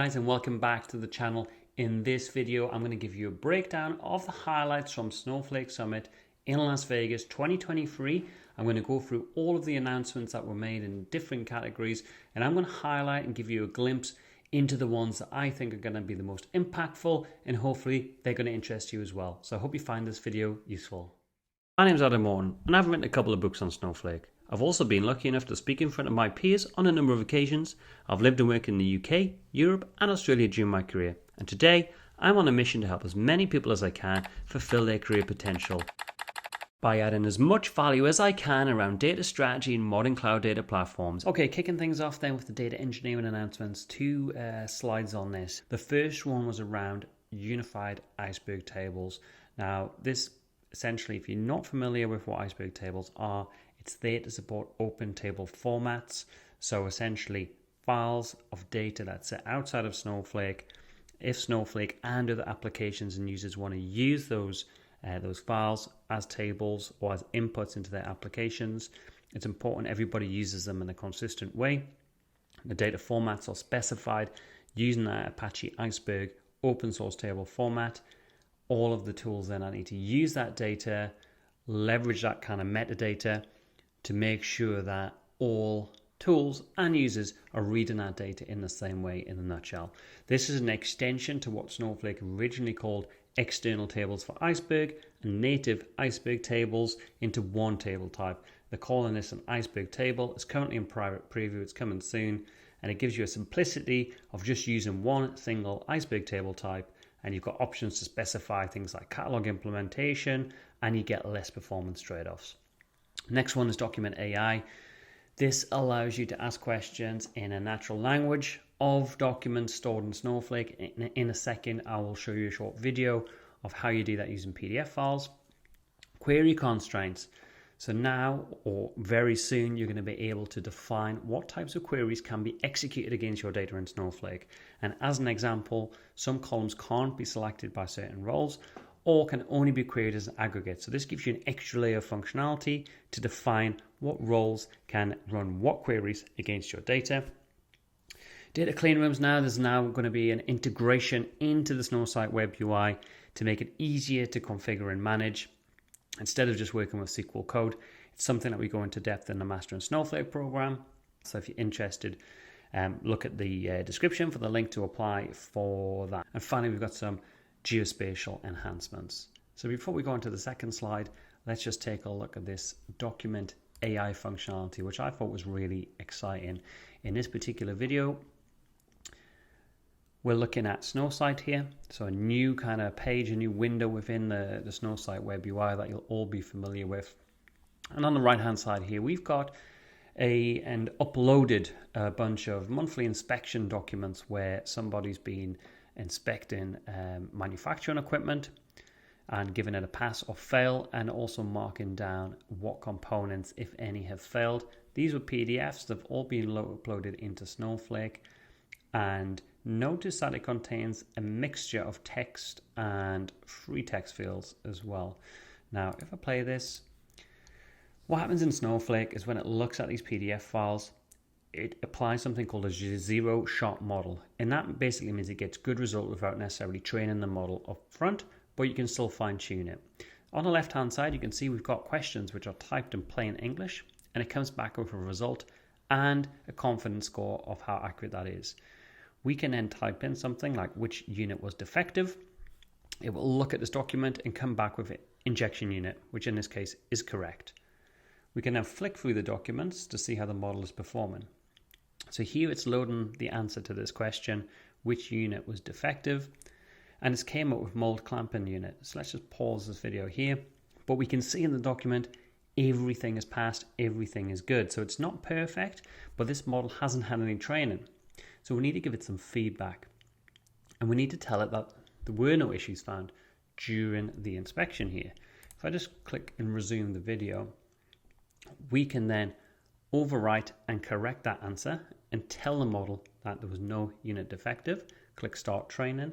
Guys, and welcome back to the channel. In this video, I'm going to give you a breakdown of the highlights from Snowflake Summit in Las Vegas 2023. I'm going to go through all of the announcements that were made in different categories, and I'm going to highlight and give you a glimpse into the ones that I think are going to be the most impactful, and hopefully they're going to interest you as well. So I hope you find this video useful. My name's Adam Morton, and I've written a couple of books on Snowflake. I've also been lucky enough to speak in front of my peers on a number of occasions. I've lived and worked in the UK, Europe and Australia during my career, and today I'm on a mission to help as many people as I can fulfill their career potential by adding as much value as I can around data strategy and modern cloud data platforms. Okay, kicking things off then with the data engineering announcements. Two slides on this. The first one was around unified iceberg tables. Now this essentially, if you're not familiar with what iceberg tables are, it's there to support open table formats. So essentially files of data that sit outside of Snowflake. If Snowflake and other applications and users want to use those files as tables or as inputs into their applications, it's important everybody uses them in a consistent way. The data formats are specified using that Apache Iceberg open source table format. All of the tools then I need to use that data, leverage that kind of metadata to make sure that all tools and users are reading that data in the same way in a nutshell. This is an extension to what Snowflake originally called external tables for Iceberg and native Iceberg tables into one table type. They're calling this an Iceberg table. It's currently in private preview. It's coming soon. And it gives you a simplicity of just using one single Iceberg table type. And you've got options to specify things like catalog implementation, and you get less performance trade-offs. Next one is Document AI. This allows you to ask questions in a natural language of documents stored in Snowflake. In a second, I will show you a short video of how you do that using PDF files. Query constraints. So now, or very soon, you're going to be able to define what types of queries can be executed against your data in Snowflake. And as an example, some columns can't be selected by certain roles or can only be queried as an aggregate. So this gives you an extra layer of functionality to define what roles can run what queries against your data. Data clean rooms now, there's now going to be an integration into the Snowsight web UI to make it easier to configure and manage. Instead of just working with SQL code, it's something that we go into depth in the Master in Snowflake program. So if you're interested, look at the description for the link to apply for that. And finally, we've got some geospatial enhancements. So before we go into the second slide, let's just take a look at this document AI functionality, which I thought was really exciting. In this particular video, we're looking at Snowsight here. So a new kind of page, a new window within the Snowsight web UI that you'll all be familiar with. And on the right hand side here, we've got and uploaded a bunch of monthly inspection documents where somebody's been inspecting manufacturing equipment and giving it a pass or fail, and also marking down what components, if any, have failed. These were PDFs that have all been uploaded into Snowflake, and notice that it contains a mixture of text and free text fields as well. Now, if I play this, what happens in Snowflake is when it looks at these PDF files, it applies something called a zero-shot model. And that basically means it gets good result without necessarily training the model up front, but you can still fine-tune it. On the left-hand side, you can see we've got questions which are typed in plain English, and it comes back with a result and a confidence score of how accurate that is. We can then type in something like which unit was defective. It will look at this document and come back with an injection unit, which in this case is correct. We can now flick through the documents to see how the model is performing. So here it's loading the answer to this question, which unit was defective, and it's came up with mold clamping unit. So let's just pause this video here. But we can see in the document, everything is passed, everything is good. So it's not perfect, but this model hasn't had any training. So we need to give it some feedback, and we need to tell it that there were no issues found during the inspection here. If I just click and resume the video, we can then overwrite and correct that answer and tell the model that there was no unit defective. Click Start Training.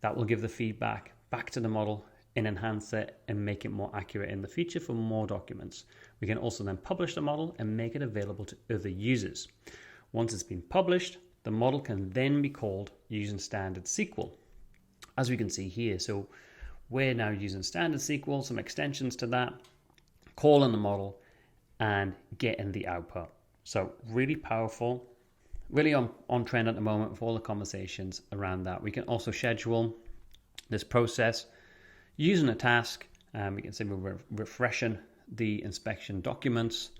That will give the feedback back to the model and enhance it and make it more accurate in the future for more documents. We can also then publish the model and make it available to other users. Once it's been published, the model can then be called using standard SQL, as we can see here. So we're now using standard SQL, some extensions to that, calling the model and getting the output. So really powerful, really on trend at the moment with all the conversations around that. We can also schedule this process using a task. We can say we're refreshing the inspection documents,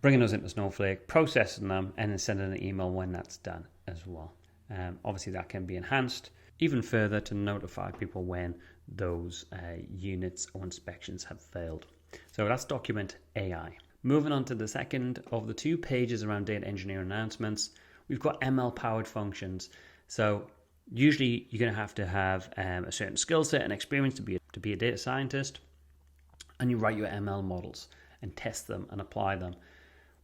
bringing those into Snowflake, processing them, and then sending an email when that's done as well. Obviously, that can be enhanced even further to notify people when those units or inspections have failed. So that's document AI. Moving on to the second of the 2 pages around data engineering announcements, we've got ML powered functions. So usually you're going to have a certain skill set and experience to be a data scientist, and you write your ML models and test them and apply them.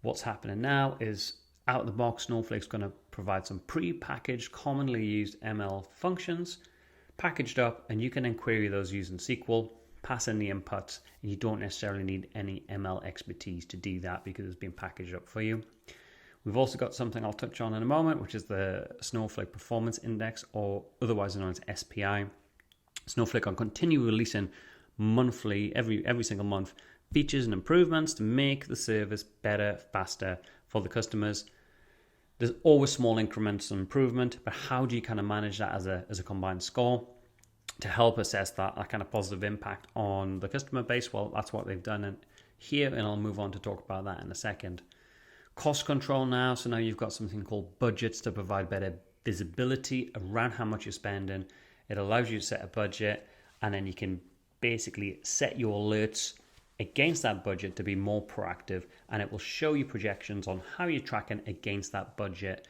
What's happening now is out of the box, Snowflake's going to provide some pre-packaged, commonly used ML functions, packaged up, and you can then query those using SQL, pass in the inputs, and you don't necessarily need any ML expertise to do that because it's been packaged up for you. We've also got something I'll touch on in a moment, which is the Snowflake Performance Index, or otherwise known as SPI. Snowflake will continue releasing monthly, every single month, features and improvements to make the service better, faster for the customers. There's always small increments of improvement, but how do you kind of manage that as a combined score to help assess that kind of positive impact on the customer base? Well, that's what they've done here, and I'll move on to talk about that in a second. Cost control now. So now you've got something called budgets to provide better visibility around how much you're spending. It allows you to set a budget, and then you can basically set your alerts against that budget to be more proactive, and it will show you projections on how you're tracking against that budget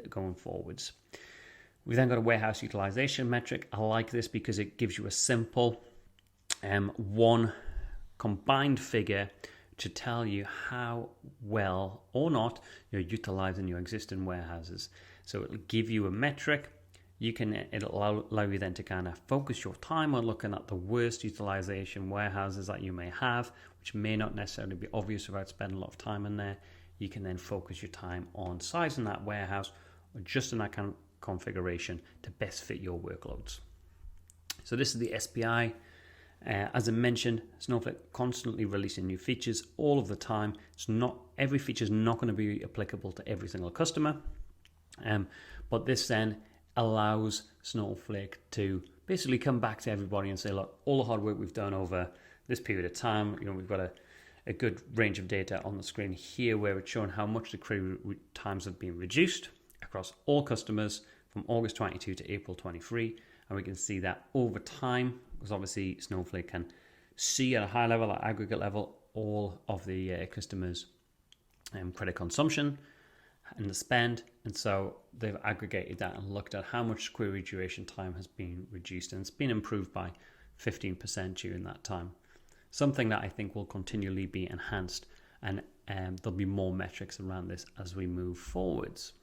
going forwards. We've then got a warehouse utilization metric. I like this because it gives you a simple one combined figure to tell you how well or not you're utilizing your existing warehouses. So it'll give you a metric. It'll allow you then to kind of focus your time on looking at the worst utilization warehouses that you may have, which may not necessarily be obvious without spending a lot of time in there. You can then focus your time on sizing that warehouse or adjusting that kind of configuration to best fit your workloads. So this is the SPI. As I mentioned, Snowflake constantly releasing new features all of the time. Every feature is not going to be applicable to every single customer, but this then allows Snowflake to basically come back to everybody and say, look, all the hard work we've done over this period of time, we've got a good range of data on the screen here where it's showing how much the query times have been reduced across all customers from August 22 to April 23. And we can see that over time, because obviously Snowflake can see at a high level, at aggregate level, all of the customers' credit consumption and the spend. And so they've aggregated that and looked at how much query duration time has been reduced, and it's been improved by 15% during that time. Something that I think will continually be enhanced, and there'll be more metrics around this as we move forwards.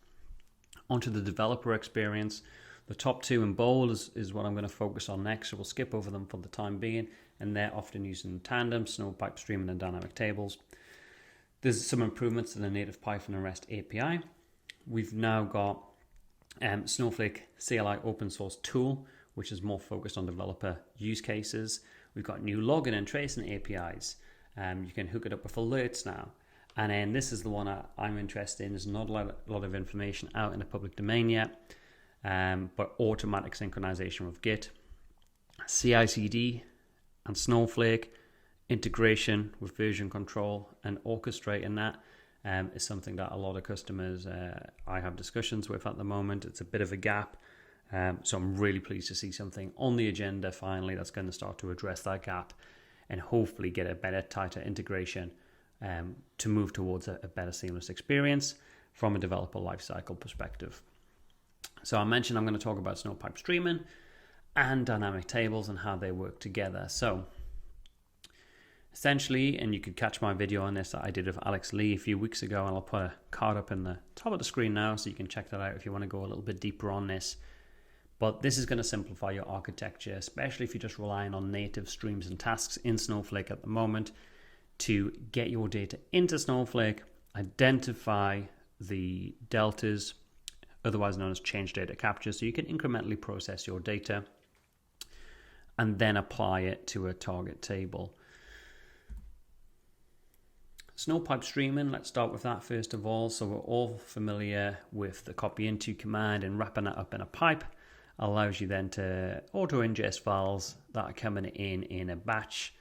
Onto the developer experience. The top 2 in bold is what I'm going to focus on next, so we'll skip over them for the time being, and they're often used in tandem, Snowpipe streaming and dynamic tables. There's some improvements to the native Python and REST API. We've now got Snowflake CLI open source tool, which is more focused on developer use cases. We've got new login and tracing APIs. You can hook it up with alerts now. And then this is the one I'm interested in. There's not a lot of information out in the public domain yet, but automatic synchronization with Git, CI/CD and Snowflake, integration with version control, and orchestrating that is something that a lot of customers I have discussions with at the moment. It's a bit of a gap. So I'm really pleased to see something on the agenda finally that's going to start to address that gap and hopefully get a better, tighter integration to move towards a better seamless experience from a developer lifecycle perspective. So I mentioned I'm going to talk about Snowpipe streaming and dynamic tables and how they work together. So essentially, and you could catch my video on this that I did with Alex Lee a few weeks ago, and I'll put a card up in the top of the screen now so you can check that out if you want to go a little bit deeper on this. But this is going to simplify your architecture, especially if you're just relying on native streams and tasks in Snowflake at the moment, to get your data into Snowflake, identify the deltas, otherwise known as change data capture. So you can incrementally process your data and then apply it to a target table. Snowpipe streaming, let's start with that first of all. So we're all familiar with the copy into command and wrapping that up in a pipe. Allows you then to auto ingest files that are coming in a batch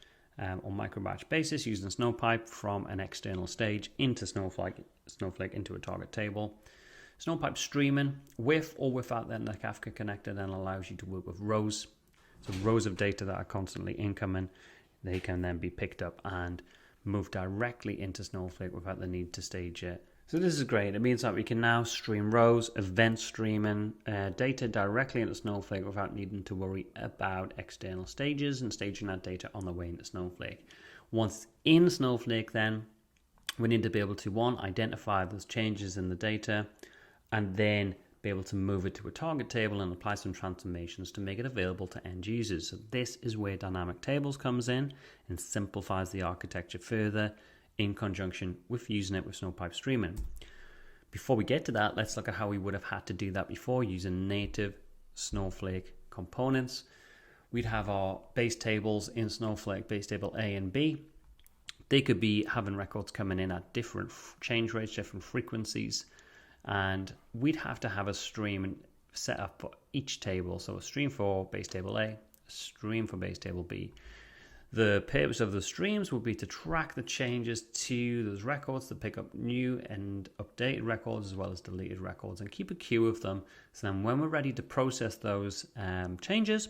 or micro batch basis using Snowpipe from an external stage into Snowflake into a target table. Snowpipe streaming with or without then the Kafka connector then allows you to work with rows. So rows of data that are constantly incoming, they can then be picked up and moved directly into Snowflake without the need to stage it. So this is great. It means that we can now stream rows, event streaming data directly into Snowflake without needing to worry about external stages and staging that data on the way into Snowflake. Once in Snowflake then, we need to be able to, one, identify those changes in the data and then be able to move it to a target table and apply some transformations to make it available to end users. So this is where dynamic tables comes in and simplifies the architecture further in conjunction with using it with Snowpipe streaming. Before we get to that, let's look at how we would have had to do that before using native Snowflake components. We'd have our base tables in Snowflake, base table A and B. They could be having records coming in at different change rates, different frequencies, and we'd have to have a stream set up for each table. So a stream for base table A, a stream for base table B. The purpose of the streams would be to track the changes to those records, to pick up new and updated records as well as deleted records and keep a queue of them. So then when we're ready to process those changes,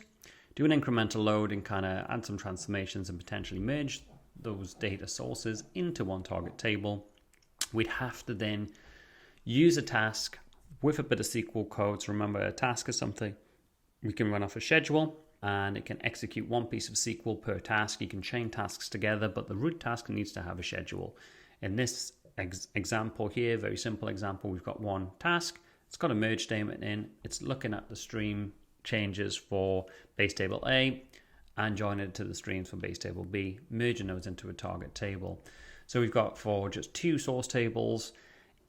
do an incremental load and kind of add some transformations and potentially merge those data sources into one target table. We'd have to then use a task with a bit of SQL code. So remember, a task is something we can run off a schedule, and it can execute one piece of SQL per task. You can chain tasks together, but the root task needs to have a schedule. In this example here, very simple example, we've got one task. It's got a merge statement in. It's looking at the stream changes for base table A and joining it to the streams for base table B, merging those into a target table. So we've got for just two source tables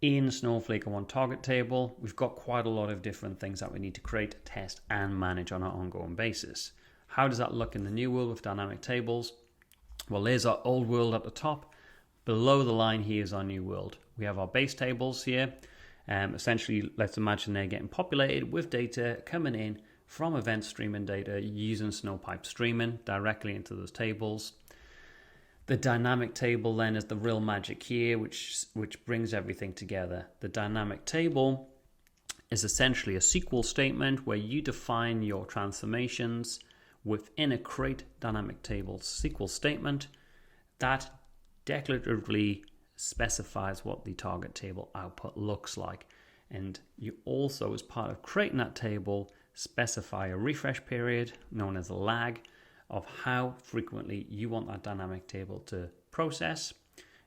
in Snowflake and one target table, we've got quite a lot of different things that we need to create, test, and manage on an ongoing basis. How does that look in the new world with dynamic tables? Well, there's our old world at the top. Below the line here is our new world. We have our base tables here. Essentially, let's imagine they're getting populated with data coming in from event streaming data using Snowpipe streaming directly into those tables. The dynamic table then is the real magic here, which brings everything together. The dynamic table is essentially a SQL statement where you define your transformations within a create dynamic table SQL statement that declaratively specifies what the target table output looks like. And you also, as part of creating that table, specify a refresh period known as a lag of how frequently you want that dynamic table to process.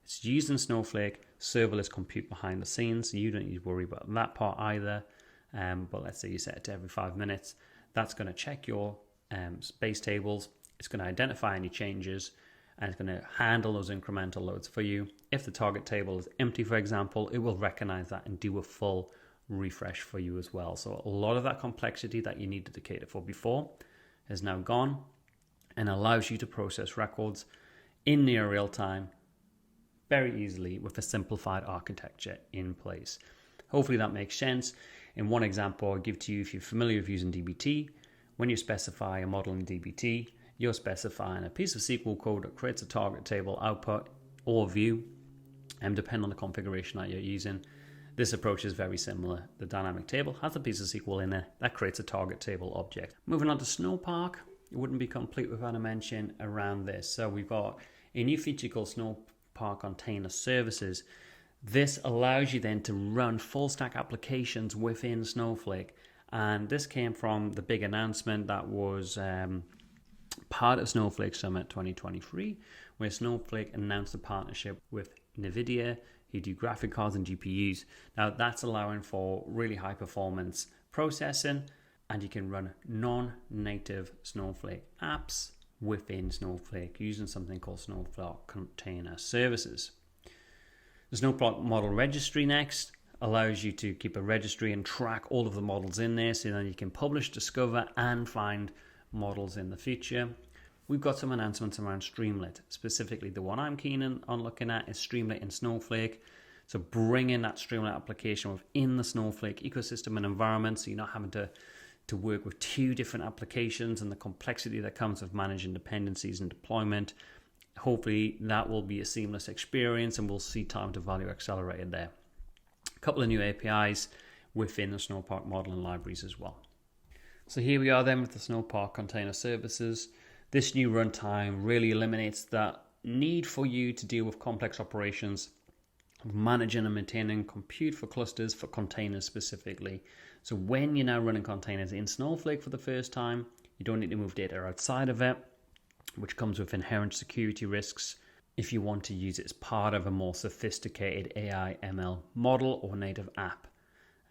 It's using Snowflake serverless compute behind the scenes, so you don't need to worry about that part either. But let's say you set it to every 5 minutes. That's going to check your base tables. It's going to identify any changes, and it's going to handle those incremental loads for you. If the target table is empty, for example, it will recognize that and do a full refresh for you as well. So a lot of that complexity that you needed to cater for before is now gone, and allows you to process records in near real time very easily with a simplified architecture in place. Hopefully that makes sense. In one example I'll give to you, if you're familiar with using DBT, when you specify a model in DBT, you're specifying a piece of SQL code that creates a target table output or view, and depending on the configuration that you're using. This approach is very similar. The dynamic table has a piece of SQL in there that creates a target table object. Moving on to Snowpark, it wouldn't be complete without a mention around this. So we've got a new feature called Snowpark Container Services. This allows you then to run full stack applications within Snowflake. And this came from the big announcement that was part of Snowflake Summit 2023, where Snowflake announced a partnership with NVIDIA, who do graphic cards and GPUs. Now that's allowing for really high performance processing, and you can run non-native Snowflake apps within Snowflake using something called Snowflake Container Services. The Snowpark model registry next allows you to keep a registry and track all of the models in there, so then you can publish, discover, and find models in the future. We've got some announcements around Streamlit. Specifically, the one I'm keen on looking at is Streamlit in Snowflake. So bringing that Streamlit application within the Snowflake ecosystem and environment, so you're not having to work with two different applications and the complexity that comes with managing dependencies and deployment. Hopefully that will be a seamless experience and we'll see time to value accelerated there. A couple of new APIs within the Snowpark model and libraries as well. So here we are then with the Snowpark container services. This new runtime really eliminates that need for you to deal with complex operations of managing and maintaining compute for clusters for containers specifically. So when you're now running containers in Snowflake for the first time, you don't need to move data outside of it, which comes with inherent security risks if you want to use it as part of a more sophisticated AI ML model or native app.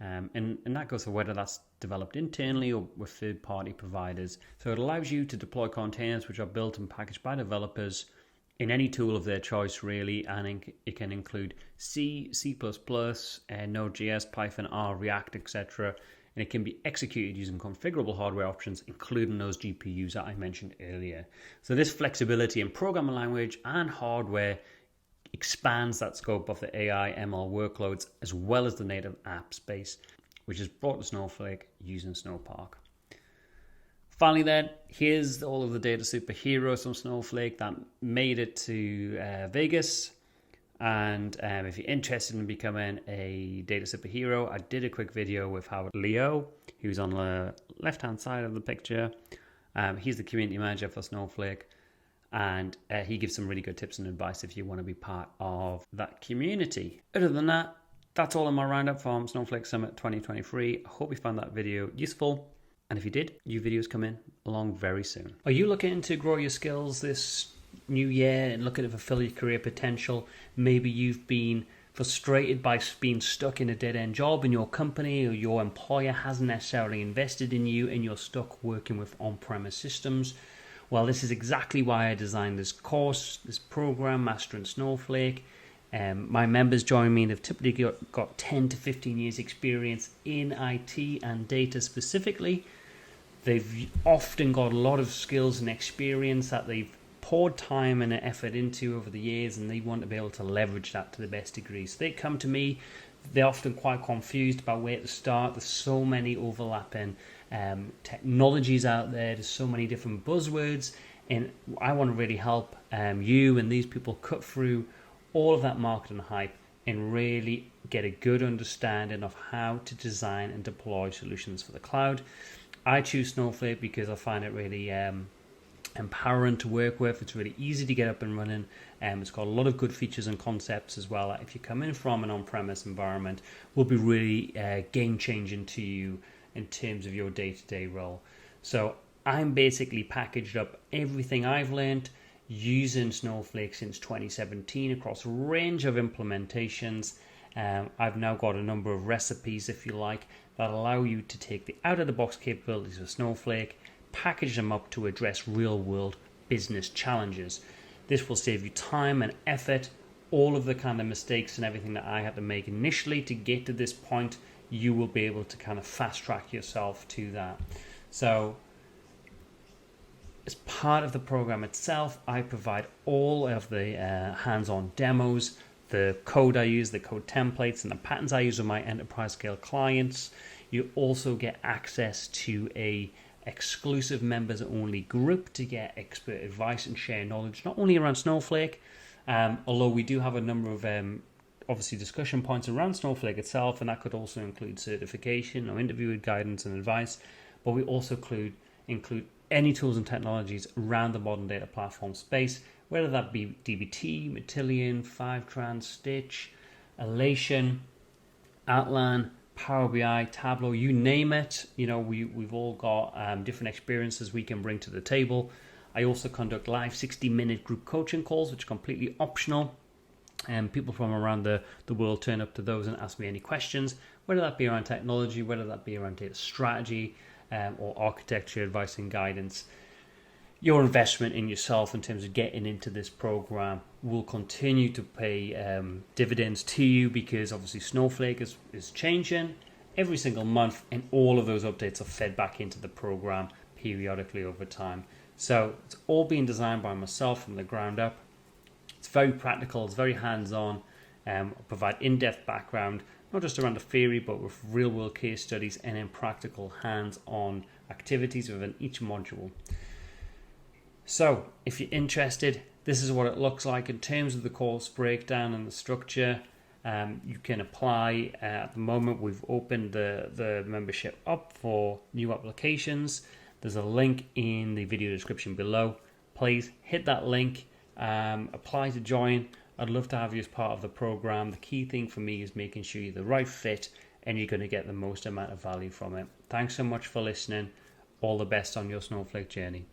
And that goes for whether that's developed internally or with third-party providers. So it allows you to deploy containers which are built and packaged by developers in any tool of their choice, really, and it can include C, C++, Node.js, Python, R, React, etc. And it can be executed using configurable hardware options, including those GPUs that I mentioned earlier. So this flexibility in programming language and hardware expands that scope of the AI ML workloads as well as the native app space, which is brought to Snowflake using Snowpark. Finally then, here's all of the data superheroes from Snowflake that made it to Vegas. And if you're interested in becoming a data superhero, I did a quick video with Howard Leo, who's on the left-hand side of the picture. He's the community manager for Snowflake. And he gives some really good tips and advice if you want to be part of that community. Other than that, that's all in my roundup from Snowflake Summit 2023. I hope you found that video useful. And if you did, new videos come in along very soon. Are you looking to grow your skills this new year and looking to fulfill your career potential? Maybe you've been frustrated by being stuck in a dead-end job in your company, or your employer hasn't necessarily invested in you and you're stuck working with on-premise systems. Well, this is exactly why I designed this course, this program, Mastering Snowflake. My members join me and they've typically got 10 to 15 years experience in IT and data specifically. They've often got a lot of skills and experience that they've poured time and effort into over the years, and they want to be able to leverage that to the best degree. So they come to me, they're often quite confused about where to start. There's so many overlapping technologies out there, there's so many different buzzwords, and I want to really help you and these people cut through all of that marketing hype and really get a good understanding of how to design and deploy solutions for the cloud. I choose Snowflake because I find it really empowering to work with. It's really easy to get up and running. It's got a lot of good features and concepts as well. If you come in from an on-premise environment, will be really game-changing to you in terms of your day-to-day role. So I'm basically packaged up everything I've learned using Snowflake since 2017 across a range of implementations. I've now got a number of recipes, if you like, that allow you to take the out-of-the-box capabilities of Snowflake, package them up to address real-world business challenges. This will save you time and effort. All of the kind of mistakes and everything that I had to make initially to get to this point, you will be able to kind of fast-track yourself to that. So as part of the program itself, I provide all of the hands-on demos, the code I use, the code templates, and the patterns I use with my enterprise scale clients. You also get access to a exclusive members only group to get expert advice and share knowledge, not only around Snowflake, although we do have a number of obviously discussion points around Snowflake itself, and that could also include certification or interview advice and advice, but we also include any tools and technologies around the modern data platform space, whether that be dbt, Matillion, Fivetran, Stitch, Elation, Outline, Power BI, Tableau, you name it. You know, we've all got different experiences we can bring to the table. I also conduct live 60-minute group coaching calls, which are completely optional. And people from around the world turn up to those and ask me any questions, whether that be around technology, whether that be around data strategy, or architecture advice and guidance. your investment in yourself in terms of getting into this program will continue to pay dividends to you, because obviously Snowflake is changing every single month, and all of those updates are fed back into the program periodically over time. So it's all being designed by myself from the ground up. It's very practical, it's very hands-on, provide in-depth background, not just around the theory, but with real-world case studies and in practical hands-on activities within each module. So if you're interested, this is what it looks like in terms of the course breakdown and the structure. You can apply. At the moment, we've opened the membership up for new applications. There's a link in the video description below. Please hit that link, apply to join. I'd love to have you as part of the program. The key thing for me is making sure you're the right fit and you're going to get the most amount of value from it. Thanks so much for listening. All the best on your Snowflake journey.